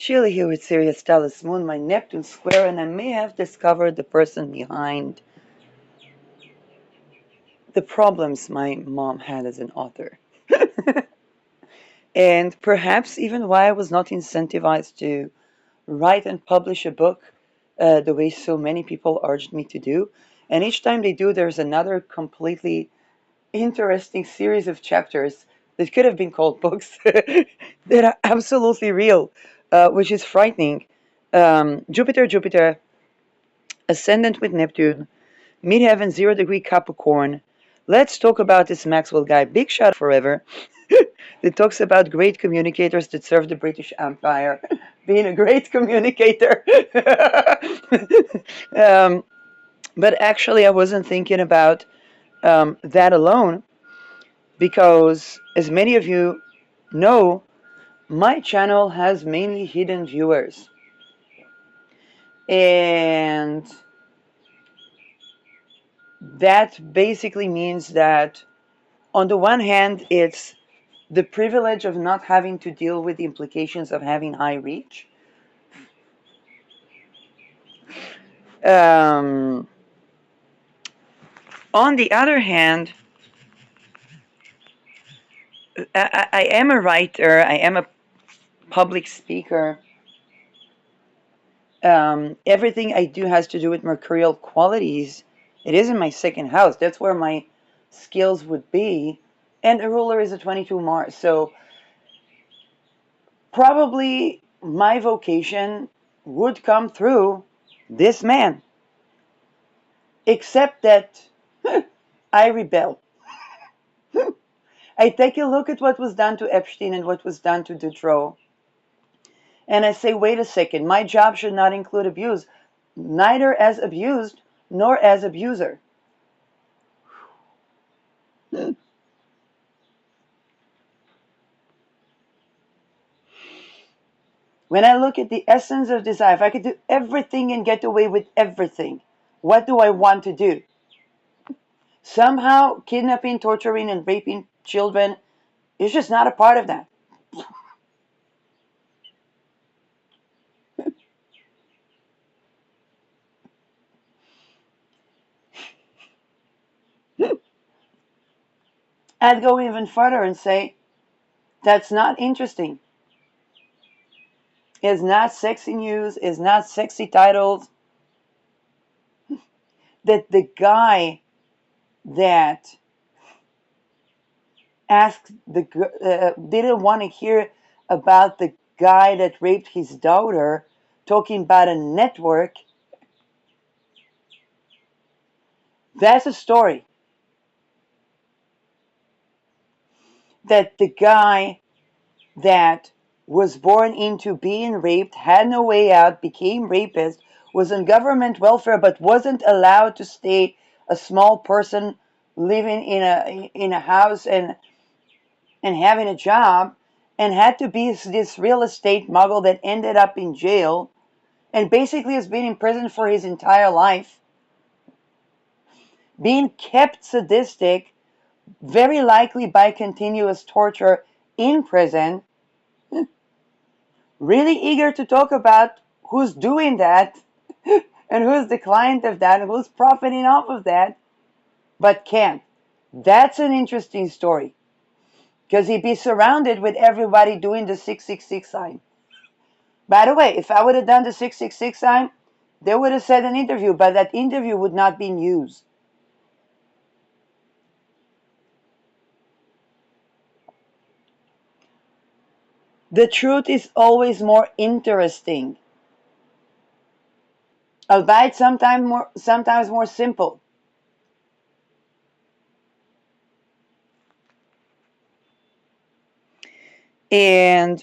Chile here with siriustalesmoon, my Neptune square, and I may have discovered the person behind the problems my mom had as an author. And perhaps even why I was not incentivized to write and publish a book the way so many people urged me to do. And each time they do, there's another completely interesting series of chapters that could have been called books that are absolutely real, which is frightening. Jupiter, ascendant with Neptune, midheaven 0 degree Capricorn. Let's talk about this Maxwell guy. Big shout forever. That talks about great communicators that served the British Empire, being a great communicator. um, but actually, I wasn't thinking about that alone because, as many of you know, my channel has mainly hidden viewers. And that basically means that, on the one hand, it's the privilege of not having to deal with the implications of having high reach. Um, on the other hand, I am a writer, I am a public speaker. Everything I do has to do with mercurial qualities. It is in my second house. That's where my skills would be. And the ruler is a 22 Mars. So probably my vocation would come through this man. Except that I rebel. I take a look at what was done to Epstein and what was done to Dutroux. And I say, wait a second, my job should not include abuse, neither as abused nor as abuser. When I look at the essence of desire, if I could do everything and get away with everything, what do I want to do? Somehow, kidnapping, torturing, and raping children is just not a part of that. I'd go even further and say, that's not interesting. It's not sexy news, it's not sexy titles. That the guy that asked didn't want to hear about the guy that raped his daughter, talking about a network. That's a story. That the guy that was born into being raped, had no way out, became rapist, was on government welfare but wasn't allowed to stay a small person living in a house and having a job, and had to be this real estate mogul that ended up in jail and basically has been in prison for his entire life, being kept sadistic, very likely by continuous torture in prison, really eager to talk about who's doing that and who's the client of that and who's profiting off of that, but can't. That's an interesting story because he'd be surrounded with everybody doing the 666 sign. By the way, if I would have done the 666 sign, they would have said an interview, but that interview would not be news. The truth is always more interesting, albeit sometimes more simple. And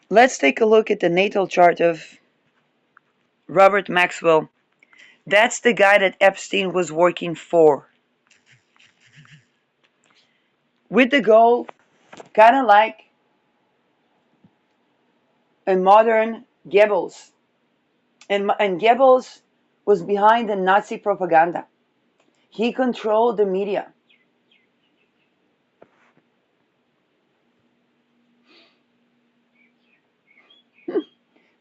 let's take a look at the natal chart of Robert Maxwell. That's the guy that Epstein was working for, with the goal, kind of like a modern Goebbels. And Goebbels was behind the Nazi propaganda. He controlled the media.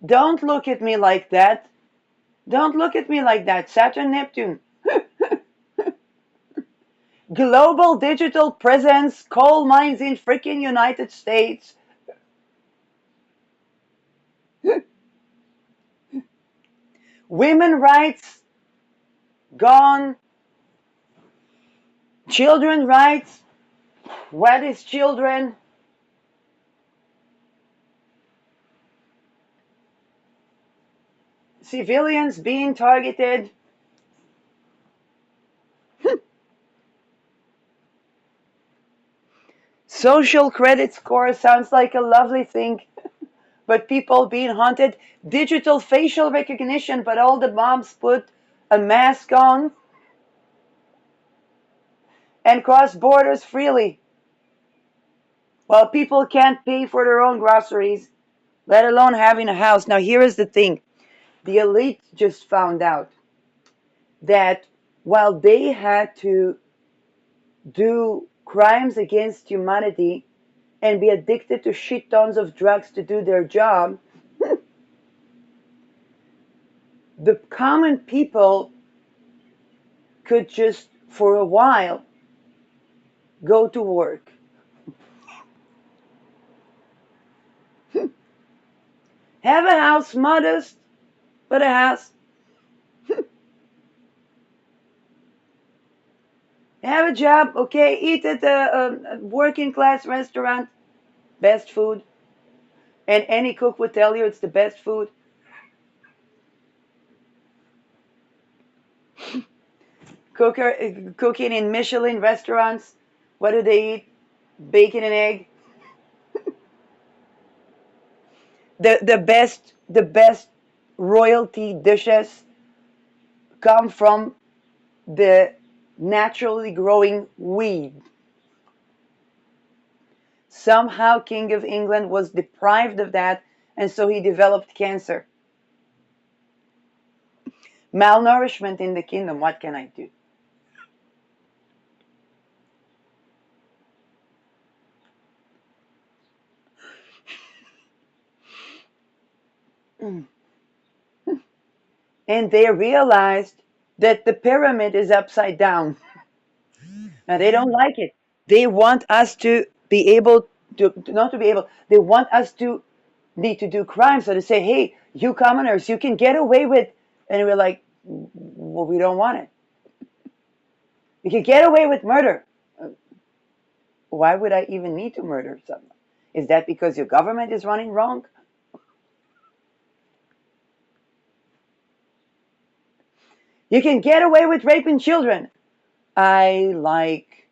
Don't look at me like that. Don't look at me like that. Saturn, Neptune. Global digital presence, coal mines in freaking United States. Women rights gone. Children rights. What is children? Civilians being targeted. Social credit score sounds like a lovely thing, but people being haunted. Digital facial recognition, but all the moms put a mask on and cross borders freely. While people can't pay for their own groceries, let alone having a house. Now, here is the thing, the elite just found out that while they had to do crimes against humanity and be addicted to shit tons of drugs to do their job, the common people could just, for a while, go to work. Have a house, modest, but a house. Have a job, okay, eat at a working class restaurant, best food. And any cook would tell you it's the best food. Cooking in Michelin restaurants. What do they eat? Bacon and egg. The best royalty dishes come from the naturally growing weed. Somehow King of England was deprived of that, and so he developed cancer. Malnourishment in the kingdom, what can I do? And they realized that the pyramid is upside down. Now they don't like it. They want us to be able not to be able, they want us to need to do crime. So they say, hey, you commoners, you can get away with, and we're like, well, we don't want it. You can get away with murder. Why would I even need to murder someone? Is that because your government is running wrong? You can get away with raping children. I like,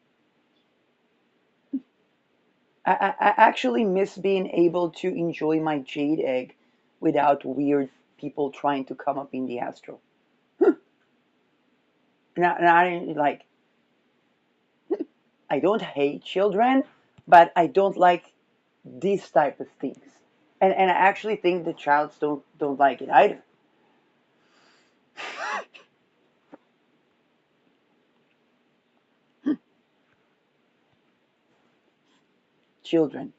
I actually miss being able to enjoy my jade egg without weird people trying to come up in the astral. Not like, I don't hate children, but I don't like these type of things. And I actually think the childs don't like it either. Children.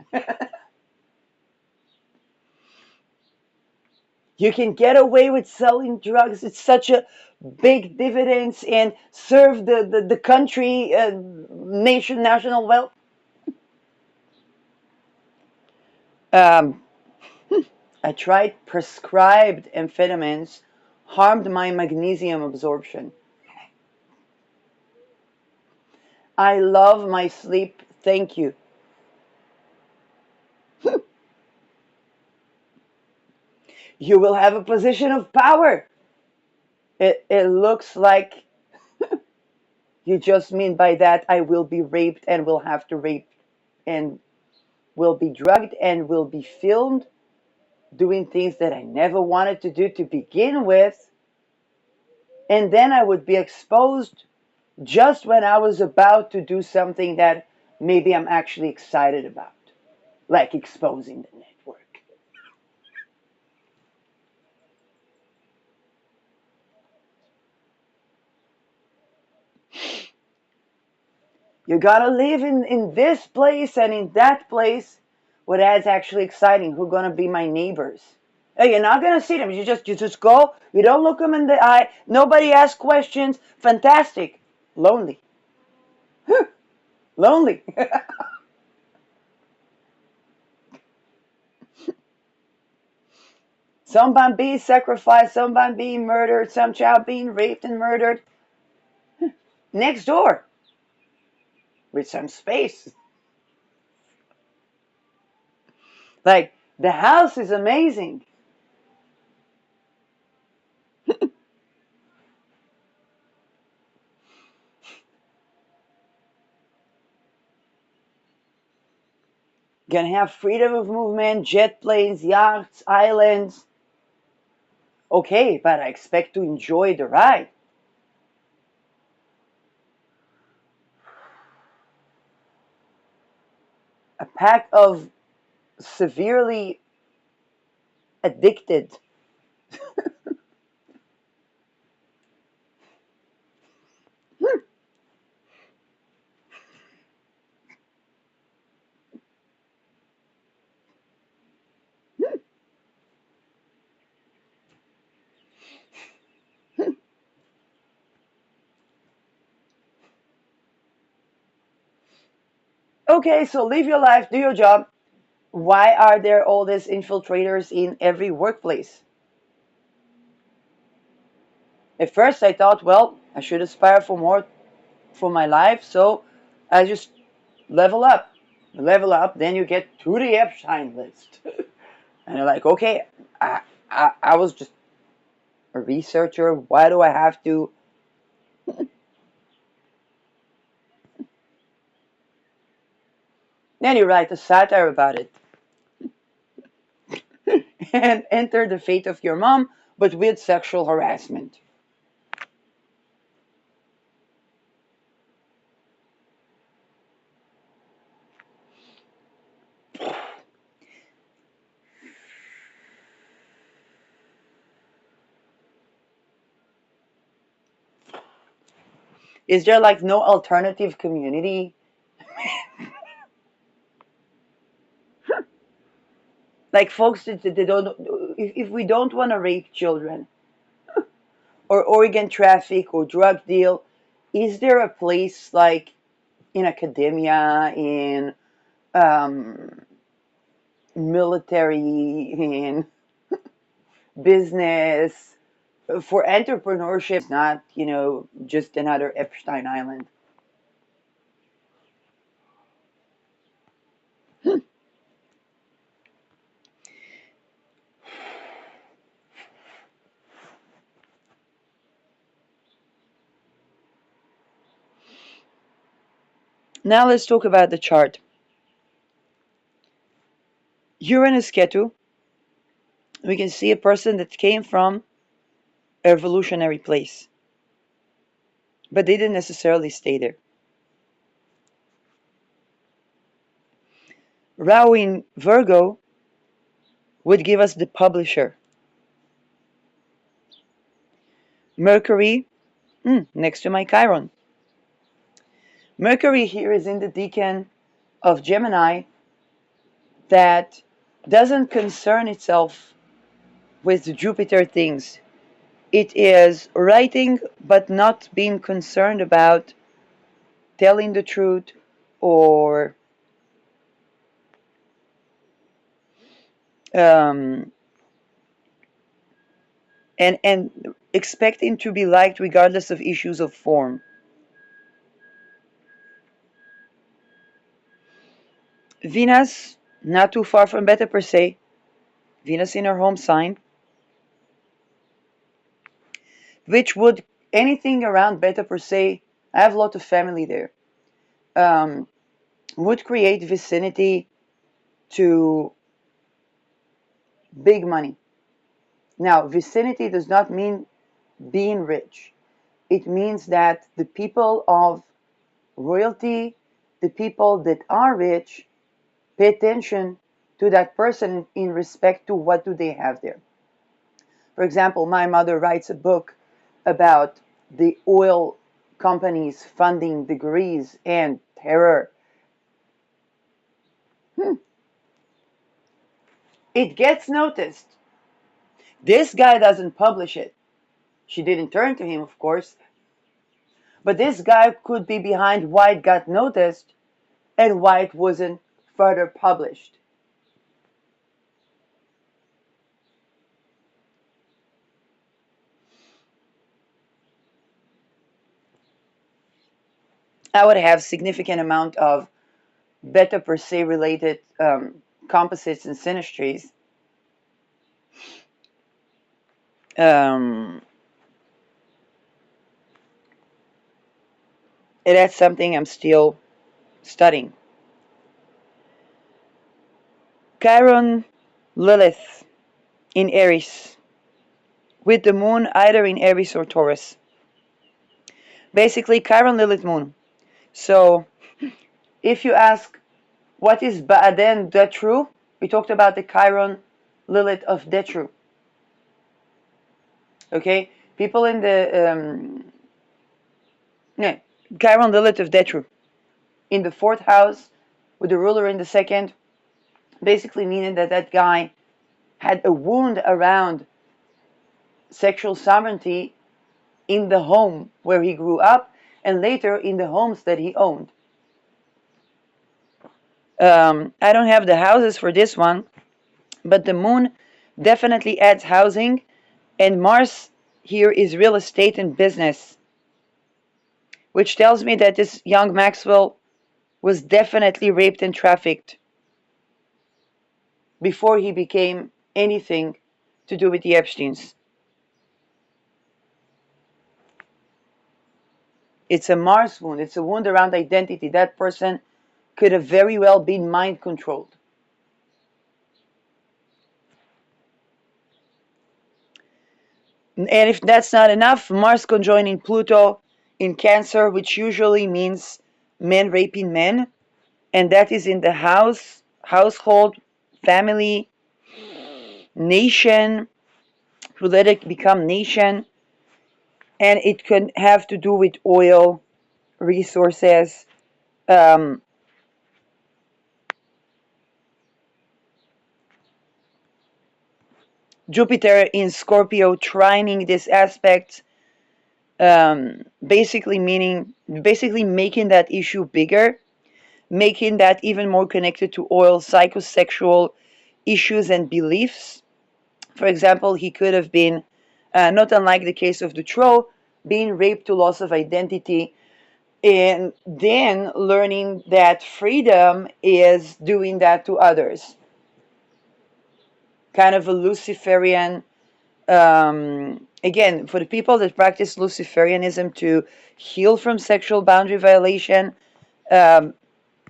You can get away with selling drugs. It's such a big dividends and serve the country, national wealth. Um, I tried prescribed amphetamines, harmed my magnesium absorption. I love my sleep. Thank you. You will have a position of power. It looks like you just mean by that I will be raped and will have to rape and will be drugged and will be filmed doing things that I never wanted to do to begin with. And then I would be exposed just when I was about to do something that maybe I'm actually excited about, like exposing the network. You gotta live in this place and in that place. What that's actually exciting? Who gonna be my neighbors? Hey, you're not gonna see them. You just go. You don't look them in the eye. Nobody asks questions. Fantastic. Lonely. Lonely. Some being sacrificed, some being murdered, some child being raped and murdered. Next door, with some space. Like, the house is amazing. Can have freedom of movement, jet planes, yachts, islands. Okay, but I expect to enjoy the ride. A pack of severely addicted. Okay, so live your life, do your job. Why are there all these infiltrators in every workplace? At first, I thought, well, I should aspire for more for my life, so I just level up. Level up, then you get to the Epstein list. And you're like, okay, I was just a researcher. Why do I have to? Then you write a satire about it and enter the fate of your mom, but with sexual harassment. Is there like no alternative community? Like folks that they don't, if we don't want to rape children or organ traffic or drug deal, is there a place like in academia, in um, military, in business, for entrepreneurship, not, just another Epstein Island? Now let's talk about the chart. Uranus Ketu, we can see a person that came from a revolutionary place, but they didn't necessarily stay there. Rahu in Virgo would give us the publisher. Mercury, next to my Chiron. Mercury here is in the decan of Gemini that doesn't concern itself with Jupiter things. It is writing, but not being concerned about telling the truth or um, and expecting to be liked regardless of issues of form. Venus, not too far from Beta per se. Venus in her home sign, which would anything around Beta per se. I have a lot of family there. Um, would create vicinity to big money. Now, vicinity does not mean being rich. It means that the people of royalty, the people that are rich, pay attention to that person in respect to what do they have there. For example, my mother writes a book about the oil companies funding the Greece and terror. Hmm. It gets noticed. This guy doesn't publish it. She didn't turn to him, of course, but this guy could be behind why it got noticed and why it wasn't further published. I would have significant amount of beta per se related composites and synastries. Um, and that's something I'm still studying. Chiron Lilith in Aries, with the moon either in Aries or Taurus. Basically, Chiron Lilith moon. So, if you ask what is Ba'aden Detru, we talked about the Chiron Lilith of Detru. Okay, people in the no, Chiron Lilith of Detru in the fourth house with the ruler in the second, basically meaning that that guy had a wound around sexual sovereignty in the home where he grew up and later in the homes that he owned. I don't have the houses for this one, but the moon definitely adds housing, and Mars here is real estate and business, which tells me that this young Maxwell was definitely raped and trafficked before he became anything to do with the Epsteins. It's a Mars wound. It's a wound around identity. That person could have very well been mind controlled. And if that's not enough, Mars conjoining Pluto in Cancer, which usually means men raping men, and that is in the house, household, family, nation, who let it become nation, and it can have to do with oil, resources, um, Jupiter in Scorpio trining this aspect, basically making that issue bigger, making that even more connected to oil, psychosexual issues and beliefs. For example, he could have been, not unlike the case of Dutroux, being raped to loss of identity, and then learning that freedom is doing that to others. Kind of a Luciferian, again, for the people that practice Luciferianism to heal from sexual boundary violation, um,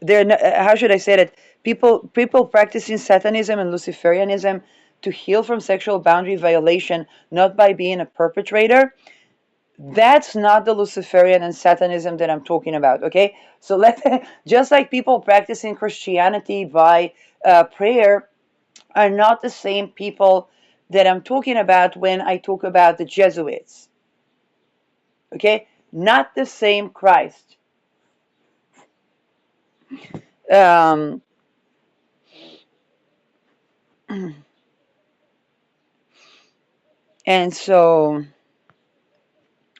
they're not, how should I say that? People practicing Satanism and Luciferianism to heal from sexual boundary violation, not by being a perpetrator. That's not the Luciferian and Satanism that I'm talking about. Okay, so let just like people practicing Christianity by prayer are not the same people that I'm talking about when I talk about the Jesuits. Okay, not the same Christ. Um, and so,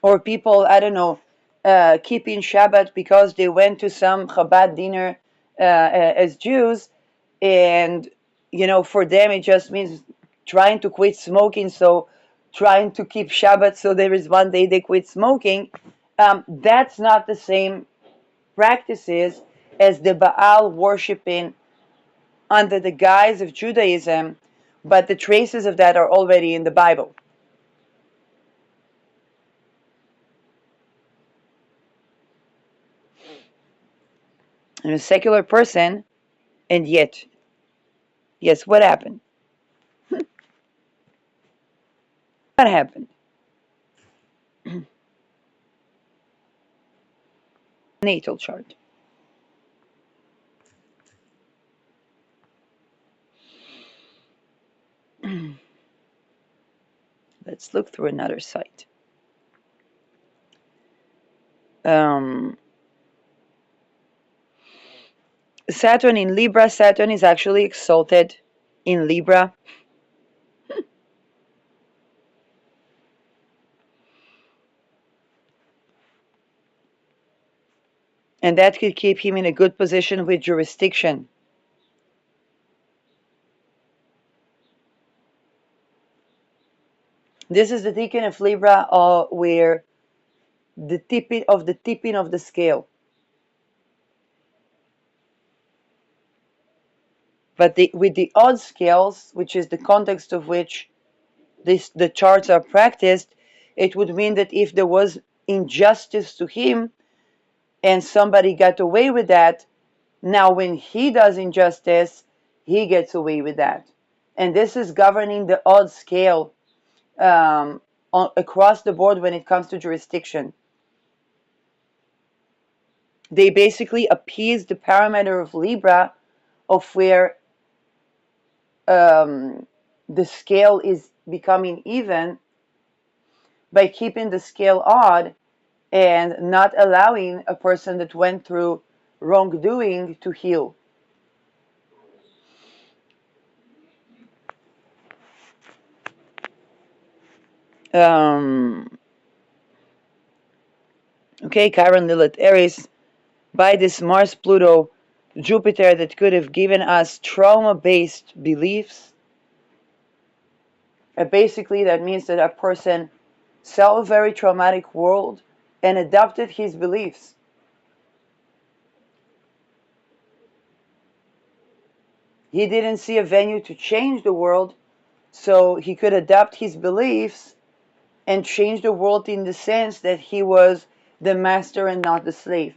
or people, I don't know, keeping Shabbat because they went to some Chabad dinner as Jews, and for them it just means trying to quit smoking, so trying to keep Shabbat, so there is one day they quit smoking. That's not the same practices as the Baal worshiping under the guise of Judaism, but the traces of that are already in the Bible. I'm a secular person, and yet, yes, what happened? What happened? Natal chart. Let's look through another site. Um, Saturn in Libra. Saturn is actually exalted in Libra. And that could keep him in a good position with jurisdiction. This is the deacon of Libra, where the tipping of the scale. But with the odd scales, which is the context of which the charts are practiced, it would mean that if there was injustice to him and somebody got away with that, now when he does injustice, he gets away with that. And this is governing the odd scale across the board when it comes to jurisdiction. They basically appease the parameter of Libra, of where the scale is becoming even, by keeping the scale odd and not allowing a person that went through wrongdoing to heal. Okay, Chiron, Lilith, Aries, by this Mars, Pluto, Jupiter that could have given us trauma-based beliefs. Basically, that means that a person saw a very traumatic world and adopted his beliefs. He didn't see a venue to change the world, so he could adopt his beliefs and change the world in the sense that he was the master and not the slave.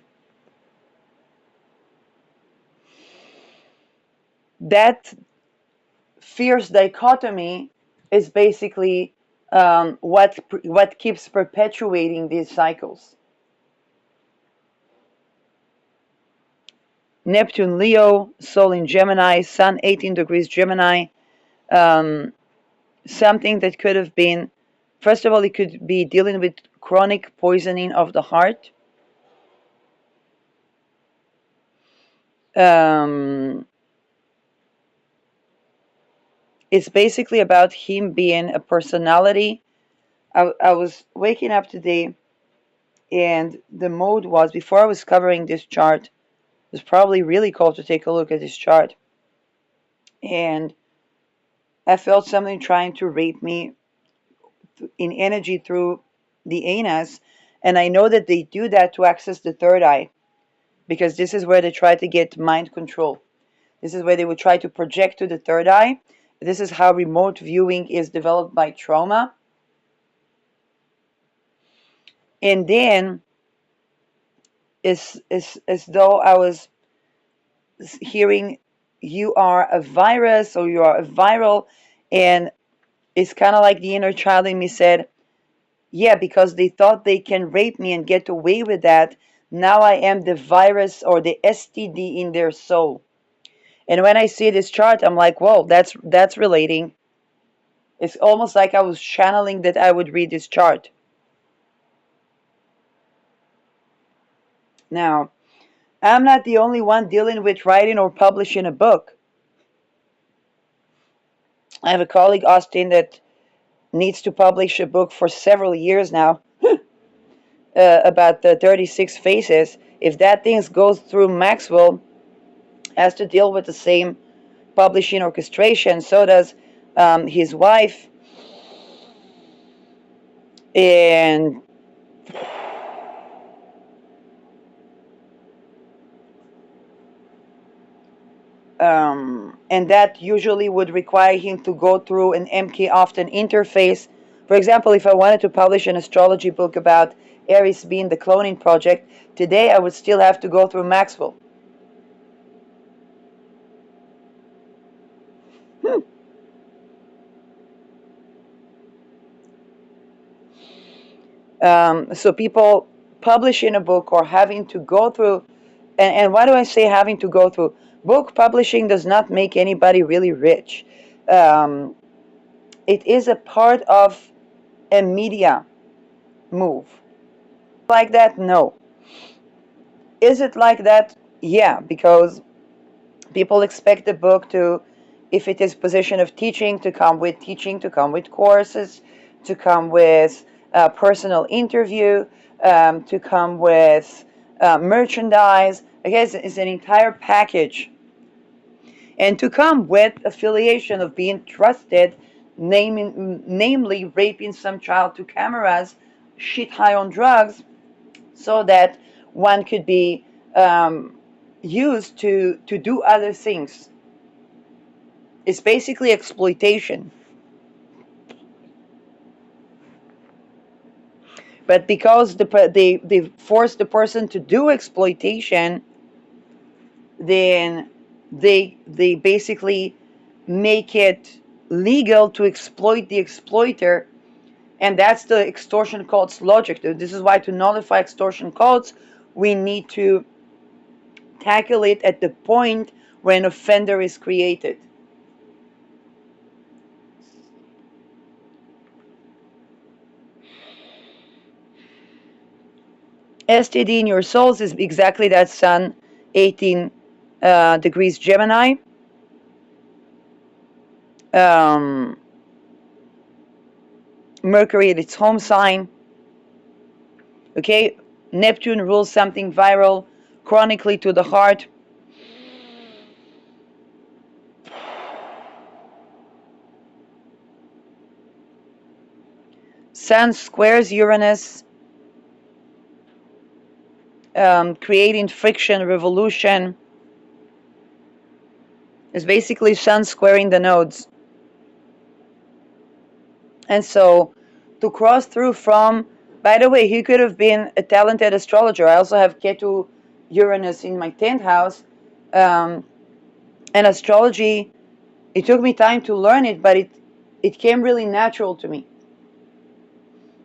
That fierce dichotomy is basically what keeps perpetuating these cycles. Neptune Leo, Sol in Gemini, Sun 18 degrees Gemini. Something that could have been, first of all, it could be dealing with chronic poisoning of the heart. It's basically about him being a personality. I was waking up today, and the mode was, before I was covering this chart, it was probably really cool to take a look at this chart. And I felt something trying to rape me in energy through the anus. And I know that they do that to access the third eye, because this is where they try to get mind control. This is where they would try to project to the third eye. This is how remote viewing is developed by trauma. And then, it's as though I was hearing, you are a virus or you are a viral. And it's kind of like the inner child in me said, yeah, because they thought they can rape me and get away with that. Now I am the virus or the STD in their soul. And when I see this chart, I'm like, whoa, that's relating. It's almost like I was channeling that I would read this chart. Now, I'm not the only one dealing with writing or publishing a book. I have a colleague, Austin, that needs to publish a book for several years now about the 36 phases. If that thing goes through Maxwell, has to deal with the same publishing orchestration. So does his wife. And that usually would require him to go through an MK often interface. For example, if I wanted to publish an astrology book about Aries being the cloning project, today I would still have to go through Maxwell. So people publishing a book or having to go through, and why do I say having to go through? Book publishing does not make anybody really rich. It is a part of a media move. Like that? No. Is it like that? Yeah, because people expect the book to, if it is position of teaching, to come with courses, to come with a personal interview, to come with merchandise. Okay, it's an entire package. And to come with affiliation of being trusted, namely raping some child to cameras, shit high on drugs, so that one could be um, used to do other things. It's basically exploitation. But because they force the person to do exploitation, then they basically make it legal to exploit the exploiter, and that's the extortion codes logic. This is why, to nullify extortion codes, we need to tackle it at the point when an offender is created. STD in your souls is exactly that sun, 18 degrees Gemini. Um, Mercury at its home sign. Okay, Neptune rules something viral, chronically to the heart. Sun squares Uranus, creating friction, revolution. It's basically Sun squaring the nodes. And so, to cross through from, by the way, he could have been a talented astrologer. I also have Ketu Uranus in my 10th house. And astrology, it took me time to learn it, but it came really natural to me.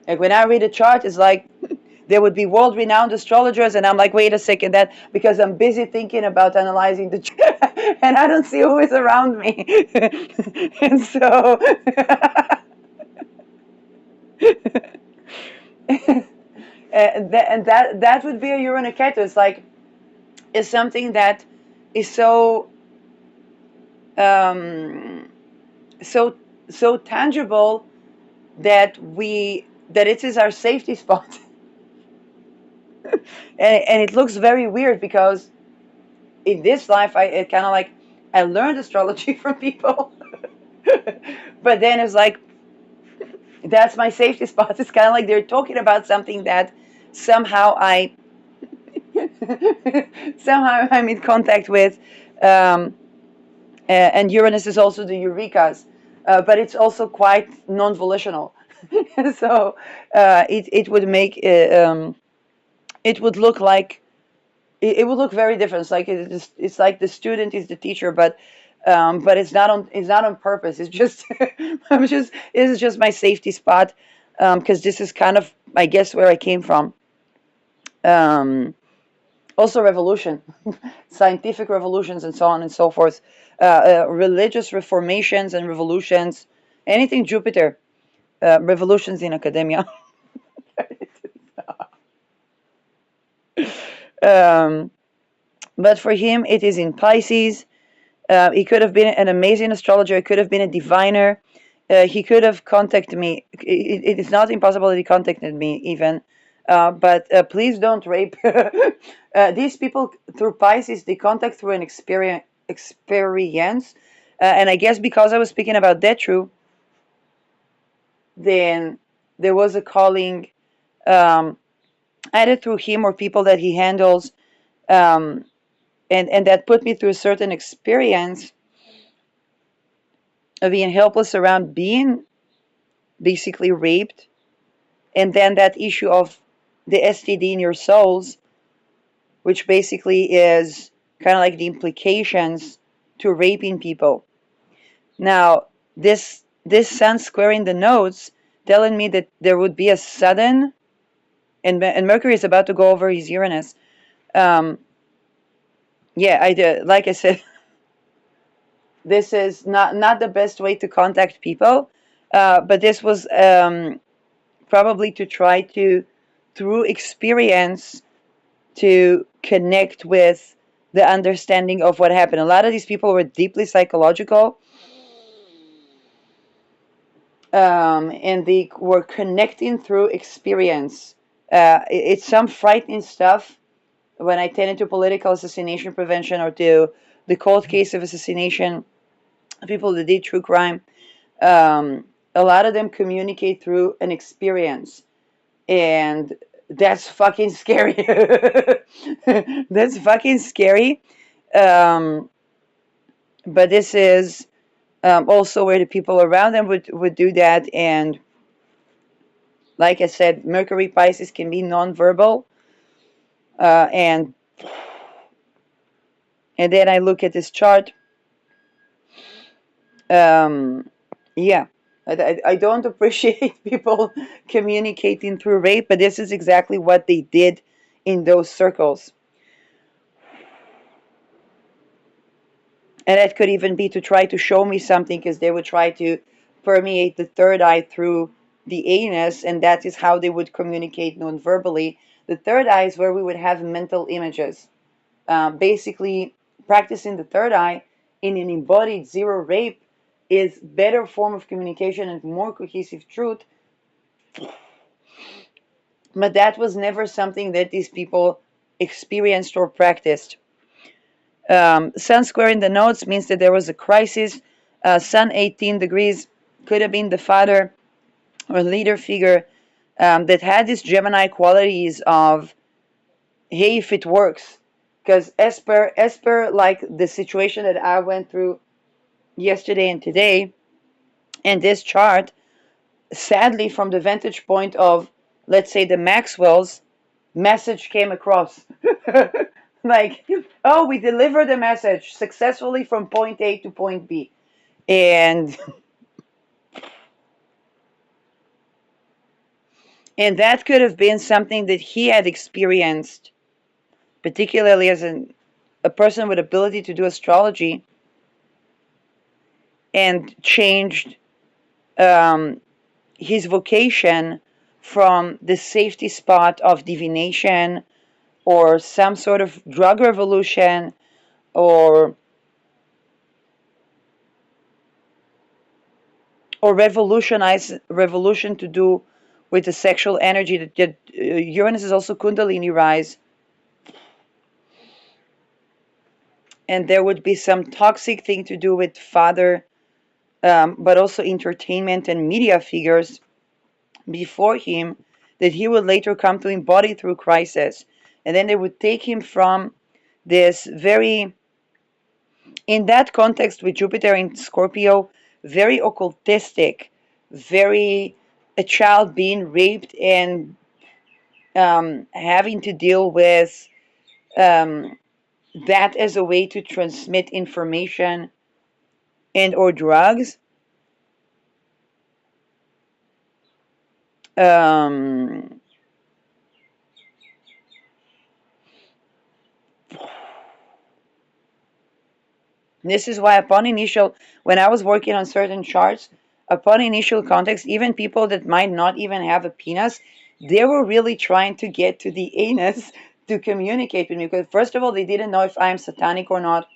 Like when I read a chart, it's like there would be world-renowned astrologers, and I'm like, wait a second, that because I'm busy thinking about analyzing the chart, and I don't see who is around me, and so. And that would be a Uraniketu. It's like it's something that is um, so so tangible that it is our safety spot. And it looks very weird because in this life I kind of like I learned astrology from people, but then it's like that's my safety spot. It's kind of like they're talking about something that somehow I somehow I'm in contact with. Um, and Uranus is also the Eurekas, but it's also quite non-volitional. So it would make it would look like it would look very different. It's like it's like the student is the teacher, but it's not on purpose. It's just this is just my safety spot, because this is kind of, I guess, where I came from. Um, Also revolution, scientific revolutions, and so on and so forth, religious reformations and revolutions, anything Jupiter, revolutions in academia. um, but for him, it is in Pisces. He could have been an amazing astrologer. He could have been a diviner. He could have contacted me. It is not impossible that he contacted me even. But please don't rape. These people through Pisces, they contact through an experience. And I guess because I was speaking about Detru, then there was a calling, um, either through him or people that he handles, um, and that put me through a certain experience of being helpless around being basically raped, and then that issue of the STD in your souls, which basically is kind of like the implications to raping people. Now, this sun squaring the nodes, telling me that there would be a sudden, and Mercury is about to go over his Uranus. Um, yeah, I did. Like I said, this is not the best way to contact people, but this was probably to try to, through experience, to connect with the understanding of what happened. A lot of these people were deeply psychological, and they were connecting through experience. It's some frightening stuff, when I tended to political assassination prevention or to the cold case of assassination, people that did true crime, a lot of them communicate through an experience, and that's fucking scary. That's fucking scary. Um, but this is also where the people around them would do that. And like I said, Mercury Pisces can be nonverbal. And then I look at this chart. Um, yeah, I don't appreciate people communicating through rape, but this is exactly what they did in those circles. And it could even be to try to show me something, because they would try to permeate the third eye through the anus, and that is how they would communicate non-verbally. The third eye is where we would have mental images. Basically, practicing the third eye in an embodied zero rape is better form of communication and more cohesive truth. But that was never something that these people experienced or practiced. Sun square in the notes means that there was a crisis. Sun 18 degrees could have been the father or leader figure that had these Gemini qualities of, hey, if it works. Because as per like the situation that I went through yesterday and today, and this chart, sadly, from the vantage point of, let's say, the Maxwells, message came across. Like, oh, we delivered the message successfully from point A to point B. And that could have been something that he had experienced, particularly as a person with ability to do astrology, and changed his vocation from the safety spot of divination or some sort of drug revolution or revolution to do with the sexual energy. That Uranus is also Kundalini rise, and there would be some toxic thing to do with father, but also entertainment and media figures before him that he would later come to embody through crisis. And then they would take him from this very, in that context with Jupiter in Scorpio, very occultistic, very a child being raped and having to deal with um, that as a way to transmit information and or drugs. Um, this is why when I was working on certain charts, upon initial context, even people that might not even have a penis, they were really trying to get to the anus to communicate with me. Because first of all, they didn't know if I'm satanic or not,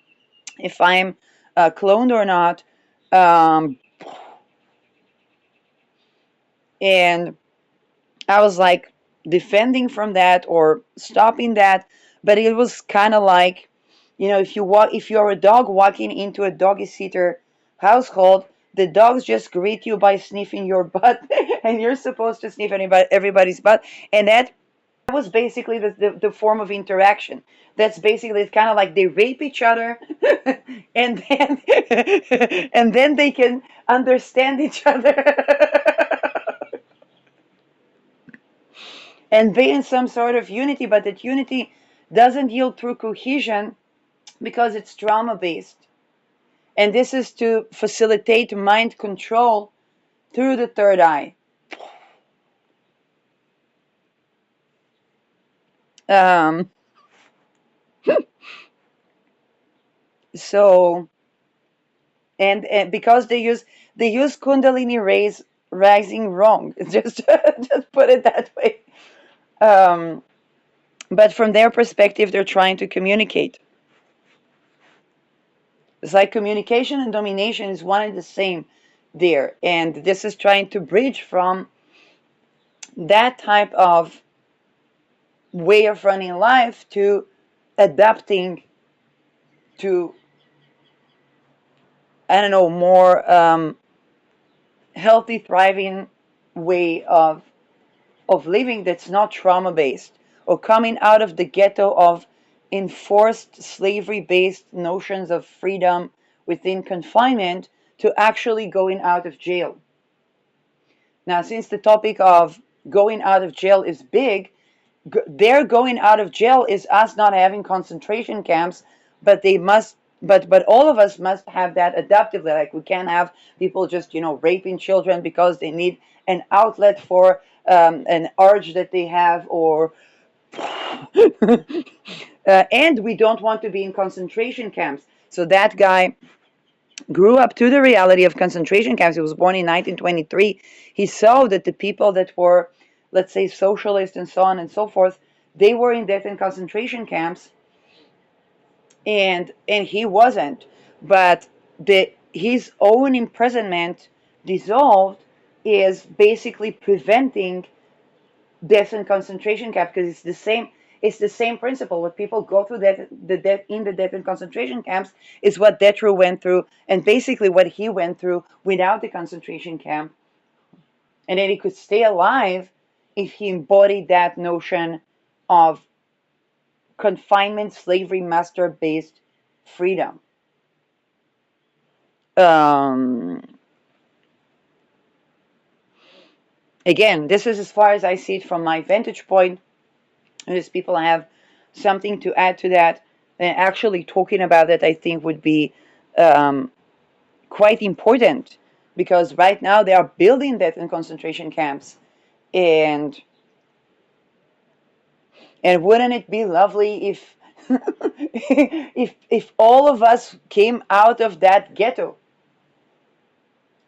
if I'm cloned or not. Um, and I was like defending from that or stopping that, but it was kind of like, if you're a dog walking into a doggy sitter household, the dogs just greet you by sniffing your butt, and you're supposed to sniff everybody's butt, and that was basically the form of interaction. That's basically, it's kind of like they rape each other, and then and then they can understand each other. And be in some sort of unity, but that unity doesn't yield through cohesion because it's trauma based. And this is to facilitate mind control through the third eye. Um, so, and because they use Kundalini rays rising wrong, just put it that way. Um, but from their perspective, they're trying to communicate. It's like communication and domination is one and the same there. And this is trying to bridge from that type of way of running life to adapting to, I don't know, more healthy, thriving way of living that's not trauma based, or coming out of the ghetto of enforced slavery based notions of freedom within confinement to actually going out of jail. Now, since the topic of going out of jail is big, their going out of jail is us not having concentration camps, but they must, but all of us must have that adaptively. Like, we can't have people just, raping children because they need an outlet for an urge that they have, or and we don't want to be in concentration camps. So that guy grew up to the reality of concentration camps. He was born in 1923. He saw that the people that were, let's say, socialist and so on and so forth, they were in death and concentration camps, and he wasn't. But his own imprisonment dissolved is basically preventing death and concentration camp, because it's the same principle. What people go through the death and concentration camps is what Detro went through, and basically what he went through without the concentration camp. And then he could stay alive if he embodied that notion of confinement, slavery, master based freedom. Um, Again, this is as far as I see it from my vantage point. There's people have something to add to that, and actually talking about it, I think, would be um, quite important, because right now they are building that in concentration camps, and wouldn't it be lovely if if all of us came out of that ghetto,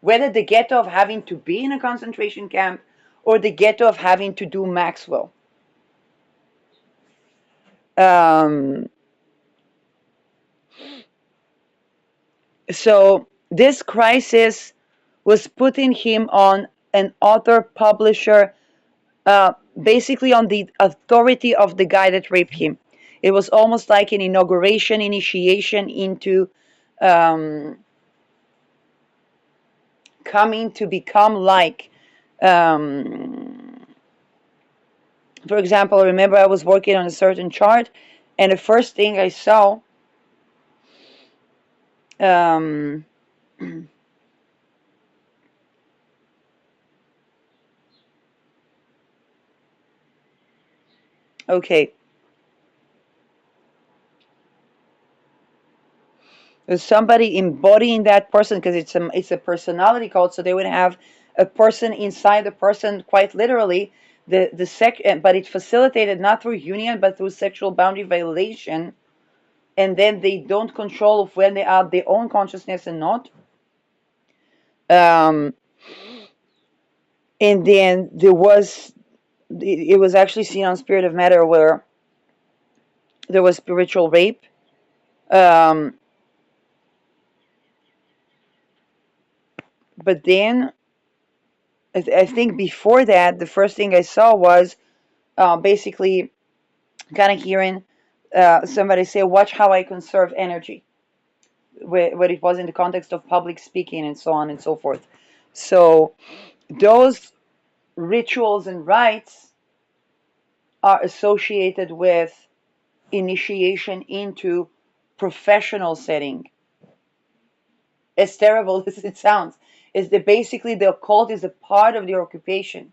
whether the ghetto of having to be in a concentration camp or the ghetto of having to do Maxwell. Um, so this crisis was putting him on an author publisher, basically on the authority of the guy that raped him. It was almost like an initiation into um, coming to become like, um, for example, I remember I was working on a certain chart, and the first thing I saw, um, okay, there's somebody embodying that person, because it's a personality code. So they would have a person inside the person, quite literally. But it's facilitated not through union but through sexual boundary violation, and then they don't control of when they are their own consciousness and not. Um, and then it was actually seen on Spirit of Matter, where there was spiritual rape. Um, but then I think before that, the first thing I saw was basically kind of hearing somebody say, "Watch how I conserve energy," where it was in the context of public speaking and so on and so forth. So those rituals and rites are associated with initiation into professional setting. As terrible as it sounds, is that basically the occult is a part of the occupation.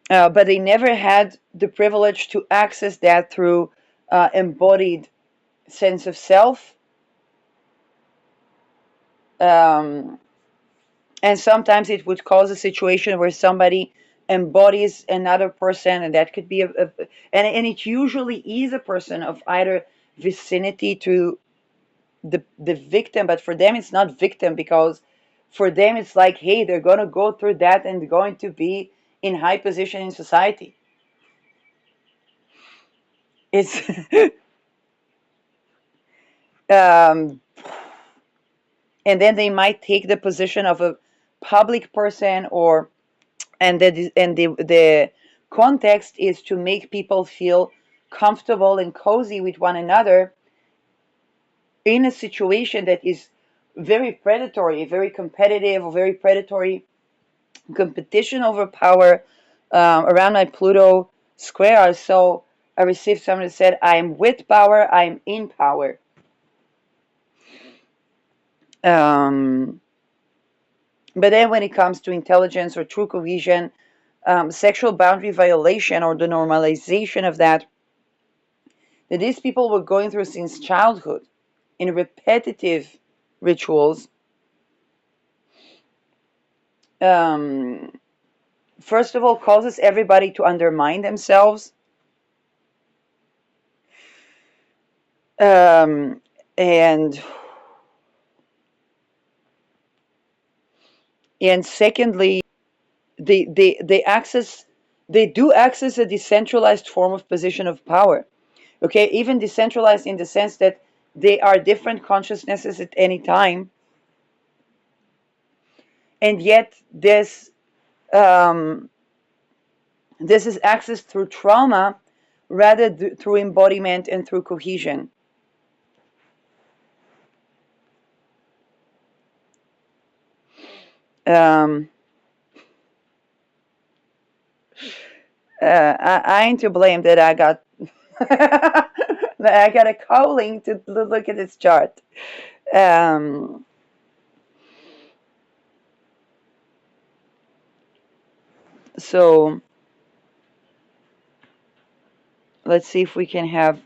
But they never had the privilege to access that through embodied sense of self. Um, and sometimes it would cause a situation where somebody embodies another person, and that could be and it usually is a person of either vicinity to the victim, but for them it's not victim, because for them it's like, hey, they're going to go through that and they're going to be in high position in society. It's um, and then they might take the position of a public person, or and the context is to make people feel comfortable and cozy with one another in a situation that is very predatory, very competitive, or very predatory competition over power around my Pluto square. So I received someone that said, I'm with power, I'm in power. Um, but then when it comes to intelligence or true cohesion, sexual boundary violation or the normalization of that these people were going through since childhood in repetitive rituals, um, first of all, causes everybody to undermine themselves. Um, and secondly, they do access a decentralized form of position of power. Okay, even decentralized in the sense that they are different consciousnesses at any time, and yet um, this is accessed through trauma rather through embodiment and through cohesion. Um, I ain't to blame that I got that I got a calling to look at this chart. Um, so let's see if we can have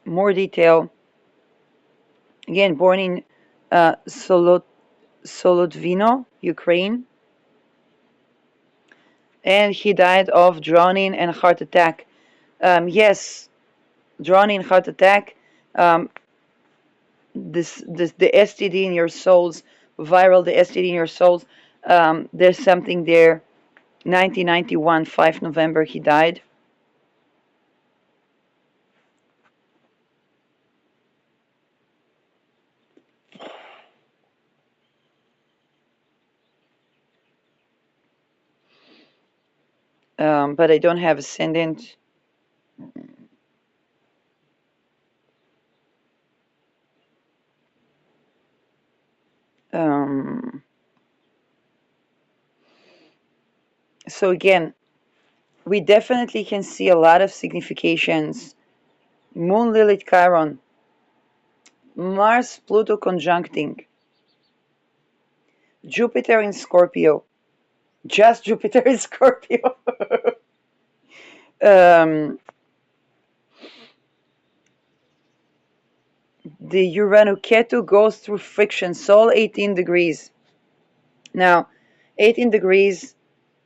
more detail. Again, born in Solotvino, Ukraine, and he died of drowning and heart attack. Yes, drowning, heart attack. Um, this the STD in your souls, viral the STD in your souls. There's something there. 1991, 5 November, he died. But I don't have ascendant. Um, so again, we definitely can see a lot of significations. Moon, Lilith, Chiron, Mars, Pluto conjuncting, Jupiter in Scorpio, just Jupiter in Scorpio. um, the Urano-Ketu goes through friction, Sol 18 degrees. Now, 18 degrees,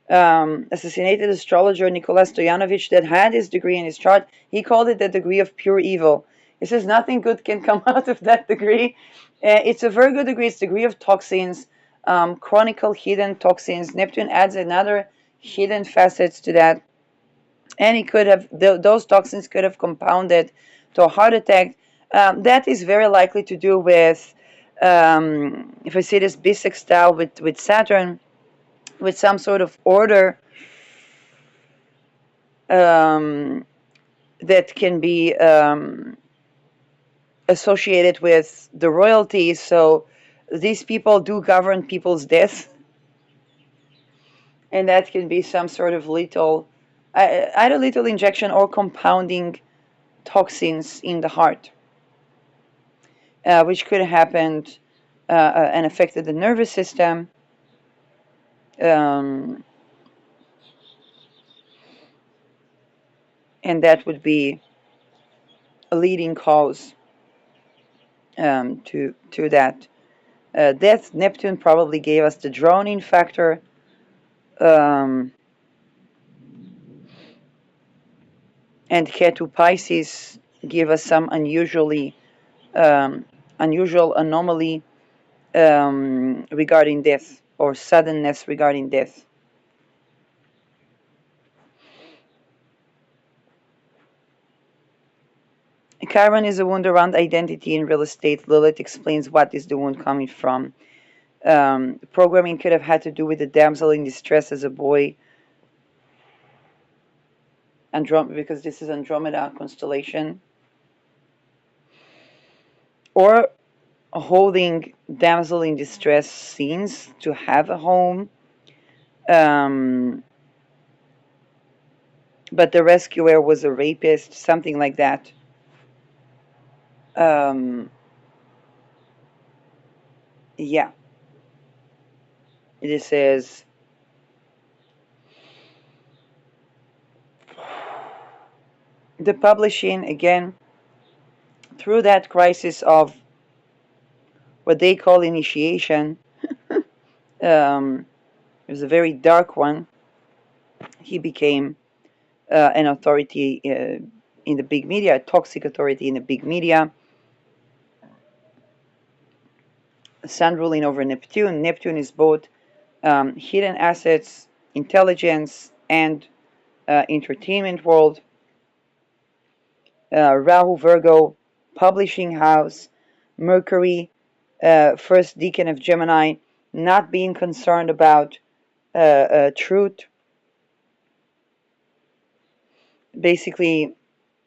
assassinated astrologer Nicholas Stoyanovich that had his degree in his chart, he called it the degree of pure evil. He says nothing good can come out of that degree. It's a very good degree. It's degree of toxins, chronicle hidden toxins. Neptune adds another hidden facets to that. And he could have, those toxins could have compounded to a heart attack. That is very likely to do with, if I see this bisextile with Saturn, with some sort of order that can be associated with the royalties. So these people do govern people's death, and that can be some sort of lethal, either lethal injection or compounding toxins in the heart, which could have happened and affected the nervous system. Um, and that would be a leading cause to that death. Neptune probably gave us the drowning factor. Um, and Ketu Pisces give us some unusual anomaly regarding death or suddenness regarding death. Chiron is a wound around identity in real estate. Lilith explains what is the wound coming from. Programming could have had to do with the damsel in distress as a boy, Andromeda, because this is Andromeda constellation, or holding damsel in distress scenes to have a home. Um, but the rescuer was a rapist, something like that. Um, yeah, this is the publishing again through that crisis of what they call initiation. um, it was a very dark one. He became an authority in the big media, a toxic authority in the big media. Sun ruling over Neptune. Neptune is both hidden assets, intelligence, and entertainment world. Rahu Virgo, publishing house. Mercury, first decan of Gemini, not being concerned about truth. Basically,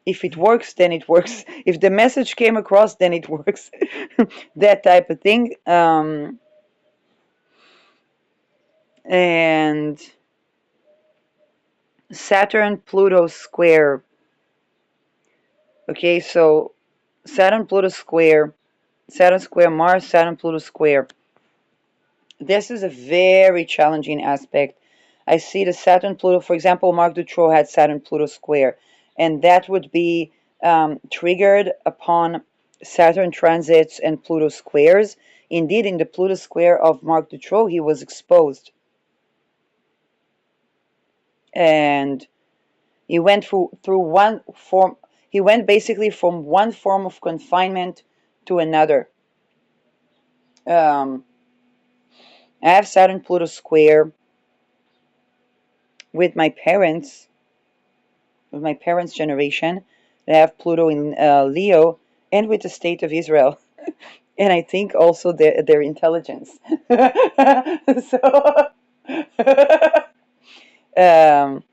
if it works, then it works. If the message came across, then it works. That type of thing. And Saturn Pluto square. Okay, so Saturn Pluto square, Saturn square Mars, Saturn Pluto square. This is a very challenging aspect. I see the Saturn Pluto, for example, Marc Dutroux had Saturn Pluto square, and that would be triggered upon Saturn transits and Pluto squares. Indeed, in the Pluto square of Marc Dutroux, he was exposed. And he went through one form, he went basically from one form of confinement to another. I have Saturn Pluto square with my parents, with my parents' generation. I have Pluto in Leo, and with the state of Israel, and I think also their intelligence. So, um,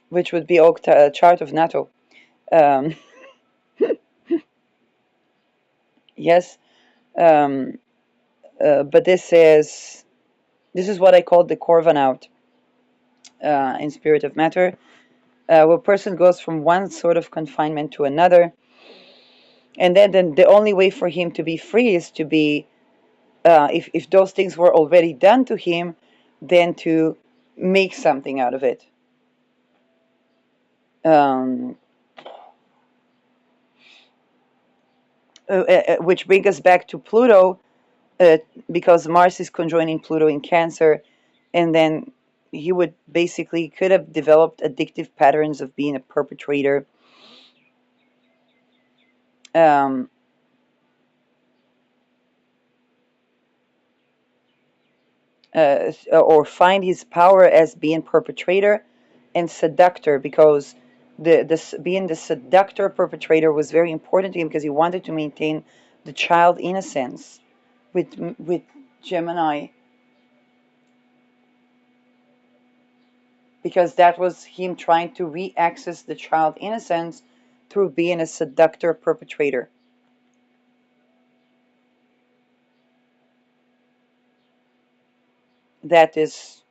which would be a chart of natal. Um, yes, um, but this is what I call the Corvanaut in Spirit of Matter, where a person goes from one sort of confinement to another, and then the only way for him to be free is to be, if those things were already done to him, then to make something out of it. Um, which brings us back to Pluto, uh, because Mars is conjoining Pluto in Cancer, and then he would basically could have developed addictive patterns of being a perpetrator. Um, or find his power as being perpetrator and seductor, because being the seductor perpetrator was very important to him, because he wanted to maintain the child innocence with Gemini, because that was him trying to re-access the child innocence through being a seductor perpetrator. That is,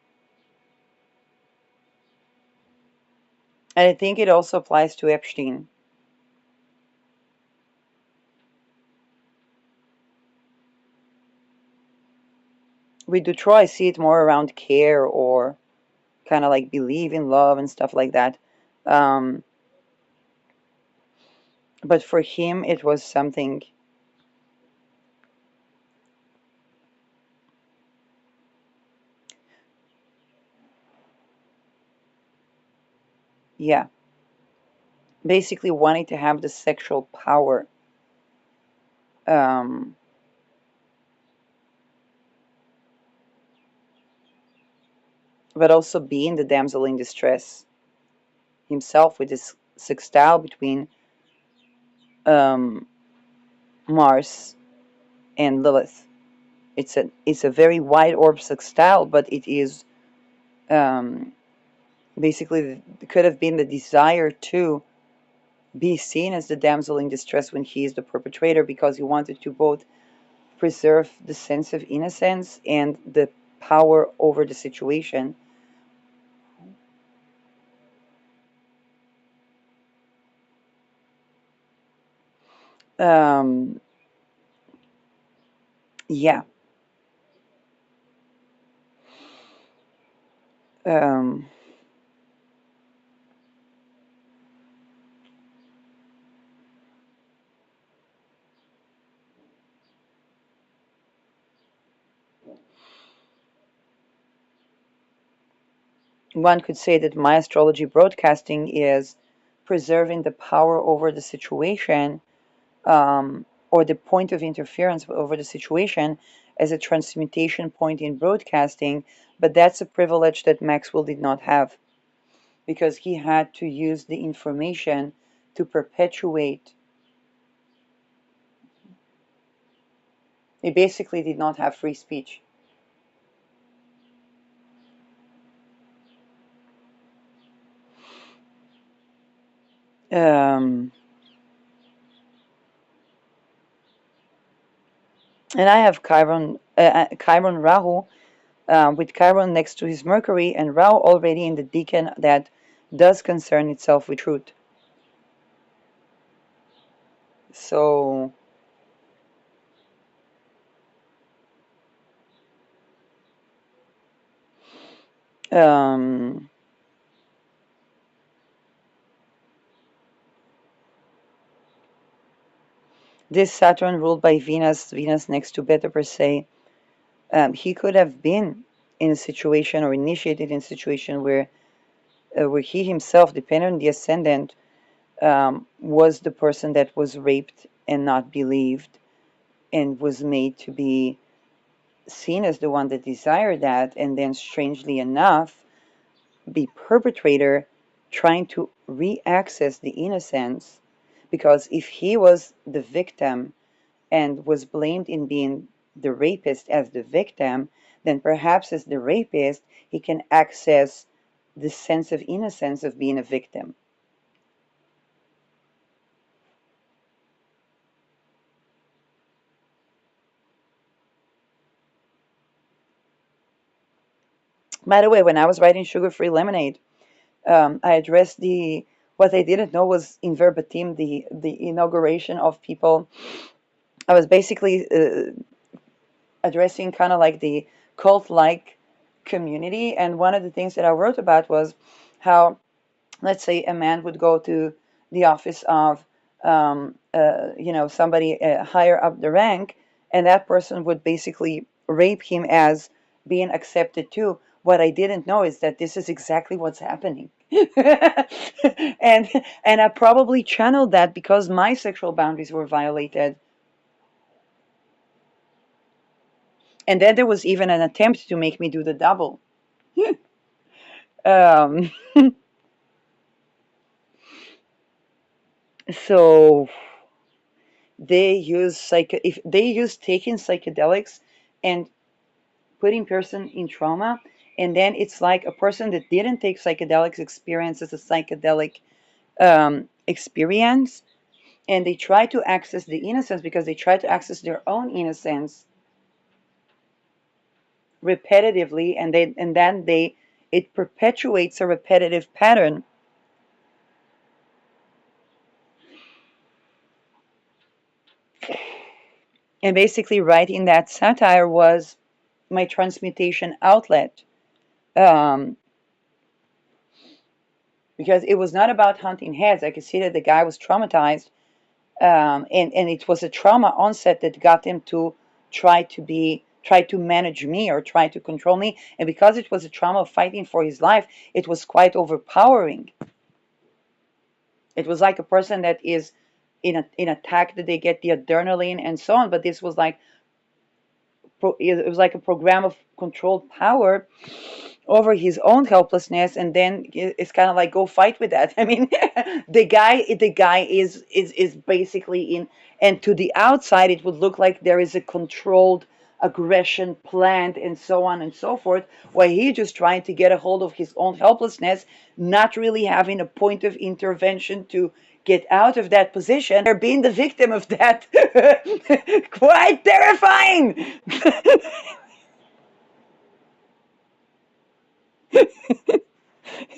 and I think it also applies to Epstein. With Dutroux, I see it more around care, or kind of like believe in love and stuff like that. Um, but for him, it was something, yeah, basically wanting to have the sexual power. Um, but also being the damsel in distress himself, with this sextile between um, Mars and Lilith. It's a very wide orb sextile, but it is um, Basically, it could have been the desire to be seen as the damsel in distress when he is the perpetrator, because he wanted to both preserve the sense of innocence and the power over the situation. Um, yeah. Um, One could say that my astrology broadcasting is preserving the power over the situation, or the point of interference over the situation, as a transmutation point in broadcasting. But that's a privilege that Maxwell did not have, because he had to use the information to perpetuate. He basically did not have free speech. Um, and I have Chiron Rahu, with Chiron next to his Mercury, and Rahu already in the decan that does concern itself with truth. So, um, this Saturn ruled by Venus, Venus next to Beta per se, he could have been in a situation or initiated in a situation where he himself, depending on the ascendant, was the person that was raped and not believed, and was made to be seen as the one that desired that, and then strangely enough, the perpetrator trying to re-access the innocence, because if he was the victim and was blamed in being the rapist as the victim, then perhaps as the rapist he can access the sense of innocence of being a victim. By the way, when I was writing Sugar Free Lemonade, I addressed the what I didn't know was in verbatim the inauguration of people. I was basically addressing kind of like the cult-like community, and one of the things that I wrote about was how, let's say, a man would go to the office of somebody higher up the rank, and that person would basically rape him as being accepted too. What I didn't know is that this is exactly what's happening. and and I probably channeled that because my sexual boundaries were violated. And then there was even an attempt to make me do the double. um, so if they use taking psychedelics and putting person in trauma, and then it's like a person that didn't take psychedelics experiences a psychedelic experience, and they try to access the innocence because they try to access their own innocence repetitively, and then they it perpetuates a repetitive pattern. And basically writing that satire was my transmutation outlet, um, because it was not about hunting heads. I could see that the guy was traumatized, and it was a trauma onset that got him to try to manage me or try to control me. And because it was a trauma of fighting for his life, it was quite overpowering. It was like a person that is in attack, that they get the adrenaline and so on, but this was like it was like a program of controlled power over his own helplessness, and then it's kind of like go fight with that. I mean, the guy is basically in, and to the outside it would look like there is a controlled aggression planned and so on and so forth, while he just trying to get a hold of his own helplessness, not really having a point of intervention to get out of that position, or being the victim of that. Quite terrifying.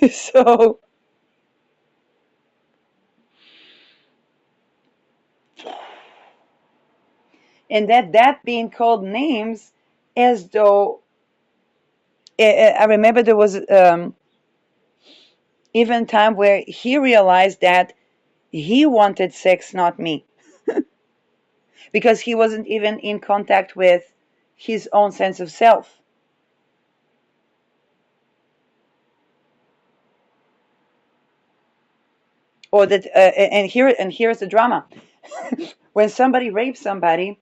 So, and that being called names, as though I remember there was even time where he realized that he wanted sex, not me, because he wasn't even in contact with his own sense of self. Or that, and here's the drama. When somebody rapes somebody,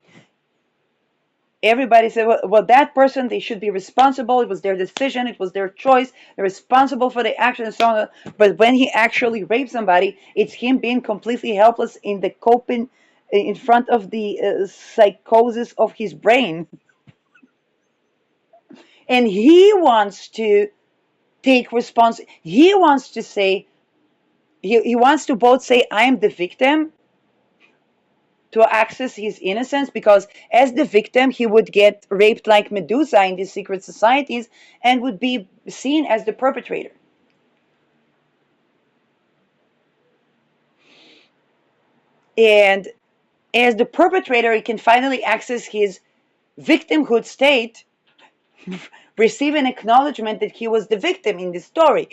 everybody said, well, that person, they should be responsible. It was their decision. It was their choice. They're responsible for the action and so on. But when he actually rapes somebody, it's him being completely helpless in the coping, in front of the psychosis of his brain. And he wants to take he wants to say, he wants to both say, I am the victim, to access his innocence, because as the victim he would get raped like Medusa in these secret societies and would be seen as the perpetrator. And as the perpetrator, he can finally access his victimhood state, receive an acknowledgement that he was the victim in this story.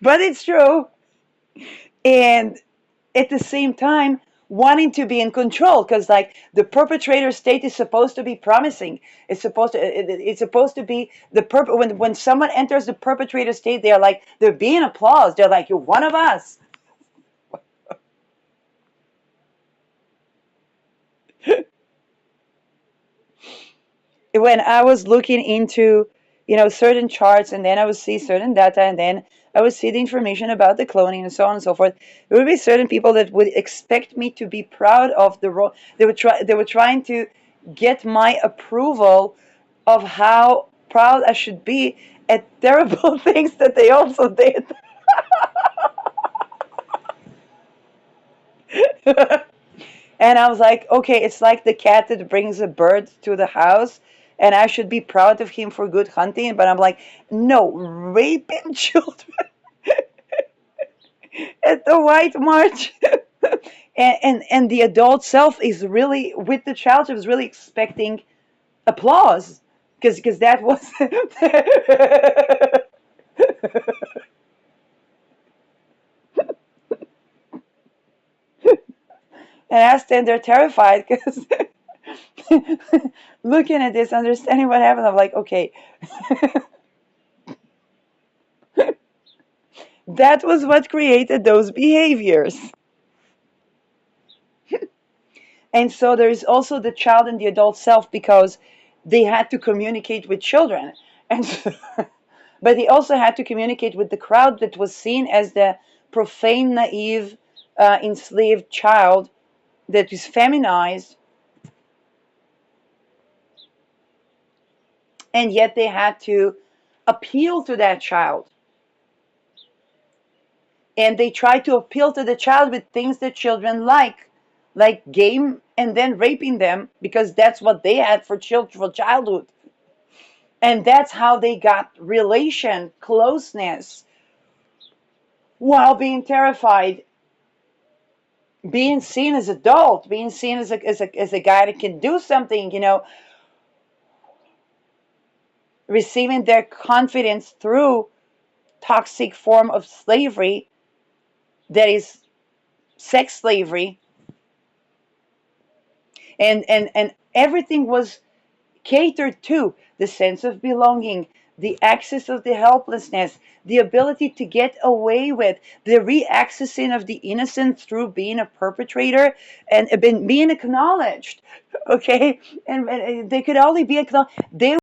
But it's true. And at the same time, wanting to be in control, because like the perpetrator state is supposed to be promising. It's supposed to be when someone enters the perpetrator state, they're being applauded. They're like, you're one of us. When I was looking into, certain charts, and then I would see certain data, and then I would see the information about the cloning and so on and so forth, there would be certain people that would expect me to be proud of the role. They were trying to get my approval of how proud I should be at terrible things that they also did. And I was like, okay, it's like the cat that brings a bird to the house, and I should be proud of him for good hunting. But I'm like, no, raping children at the White March. And the adult self is really, with the child, she was really expecting applause, because that was. And I stand there terrified, because looking at this, understanding what happened, I'm like, okay, that was what created those behaviors. And so there is also the child and the adult self, because they had to communicate with children. And but they also had to communicate with the crowd that was seen as the profane, naive, enslaved child that is feminized, and yet they had to appeal to that child. And they try to appeal to the child with things that children like game, and then raping them, because that's what they had for childhood. And that's how they got relation, closeness, while being terrified, being seen as adult, being seen as a guy that can do something, receiving their confidence through toxic form of slavery, that is sex slavery. And everything was catered to the sense of belonging, the access of the helplessness, the ability to get away with the reaccessing of the innocent through being a perpetrator, and being acknowledged. Okay, and they could only be acknowledged. They